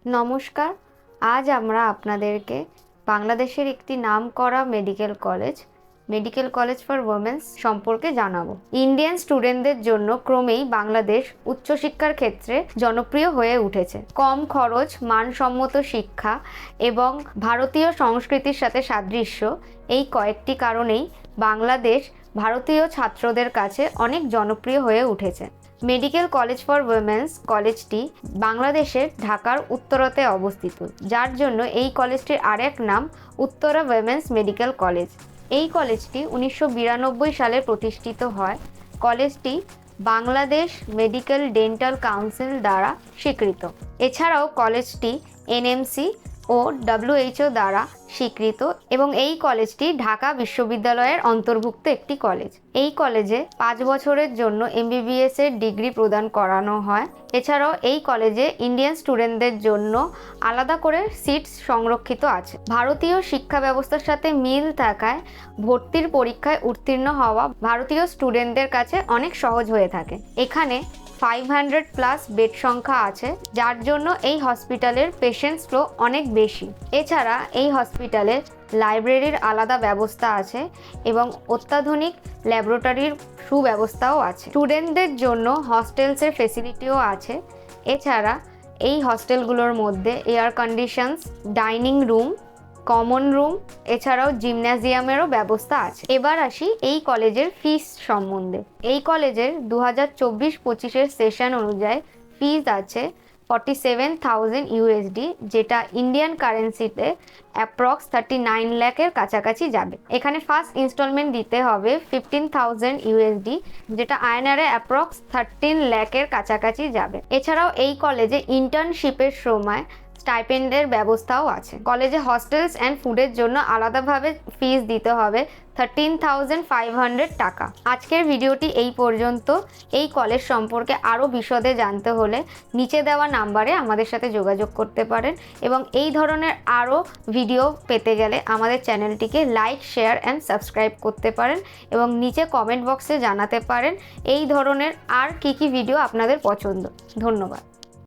নমস্কার, আজ আমরা আপনাদেরকে বাংলাদেশের একটি নামকরা মেডিকেল কলেজ ফর উইমেন্স সম্পর্কে জানাবো। ইন্ডিয়ান স্টুডেন্টদের জন্য ক্রমেই বাংলাদেশ উচ্চশিক্ষার ক্ষেত্রে জনপ্রিয় হয়ে উঠেছে। কম খরচ, মানসম্মত শিক্ষা এবং ভারতীয় সংস্কৃতির সাথে সাদৃশ্য, এই কয়েকটি কারণেই বাংলাদেশ ভারতীয় ছাত্রদের কাছে অনেক জনপ্রিয় হয়ে উঠেছে। মেডিকেল কলেজ ফর উইমেন্স কলেজটি বাংলাদেশের ঢাকার উত্তরাতে অবস্থিত, যার জন্য এই কলেজটির আরেক নাম উত্তরা উইমেন্স মেডিকেল কলেজ। এই কলেজটি 1992 সালে প্রতিষ্ঠিত হয়। কলেজটি বাংলাদেশ মেডিকেল ডেন্টাল কাউন্সিল দ্বারা স্বীকৃত। এছাড়াও কলেজটি এনএমসি ও WHO দ্বারা স্বীকৃত এবং এই কলেজটি ঢাকা বিশ্ববিদ্যালয়ের অন্তর্ভুক্ত একটি কলেজ। এই কলেজে 5 বছরের জন্য MBBS এর ডিগ্রি প্রদান করানো হয়। এছাড়াও এই কলেজে ইন্ডিয়ান স্টুডেন্টদের জন্য আলাদা করে সিট সংরক্ষিত আছে। ভারতীয় শিক্ষা ব্যবস্থার সাথে মিল থাকায় ভর্তির পরীক্ষায় উত্তীর্ণ হওয়া ভারতীয় স্টুডেন্টদের কাছে অনেক সহজ হয়ে থাকে। এখানে 500+ বেড সংখ্যা আছে, যার জন্য এই হসপিটালের পেশেন্টস ফ্লো অনেক বেশি। এছাড়া এই হসপিটালে লাইব্রেরির আলাদা ব্যবস্থা আছে এবং অত্যাধুনিক ল্যাবরেটরির সুব্যবস্থাও আছে। স্টুডেন্টদের জন্য হস্টেলসের ফেসিলিটিও আছে। এছাড়া এই হস্টেলগুলোর মধ্যে air conditions, dining room, common room, এছাড়াও জিমন্যাজিয়ামেরও ব্যবস্থা আছে। এবার আসি এই কলেজের ফিস সম্বন্ধে। এই কলেজের 2024-25 সেশন অনুযায়ী ফিস আছে 47,000 USD, যেটা ইন্ডিয়ান কারেন্সিতে অ্যাপ্রক্স 39 লাখের কাছাকাছি যাবে। এখানে ফার্স্ট ইনস্টলমেন্ট দিতে হবে 15,000 USD, যেটা আইএনআরে অ্যাপ্রক্স 13 লাখের কাছাকাছি যাবে। এছাড়াও এই কলেজে ইন্টার্নশিপের সময় স্টাইপেন্ডের ব্যবস্থাও আছে। কলেজে হস্টেলস অ্যান্ড ফুডের জন্য আলাদাভাবে ফিস দিতে হবে 13,500 টাকা। আজকের ভিডিওটি এই পর্যন্ত। এই কলেজ সম্পর্কে আরও বিশদে জানতে হলে নিচে দেওয়া নাম্বারে আমাদের সাথে যোগাযোগ করতে পারেন এবং এই ধরনের আরও ভিডিও পেতে গেলে আমাদের চ্যানেলটিকে লাইক, শেয়ার অ্যান্ড সাবস্ক্রাইব করতে পারেন এবং নিচে কমেন্ট বক্সে জানাতে পারেন এই ধরনের আর কী ভিডিও আপনাদের পছন্দ। ধন্যবাদ।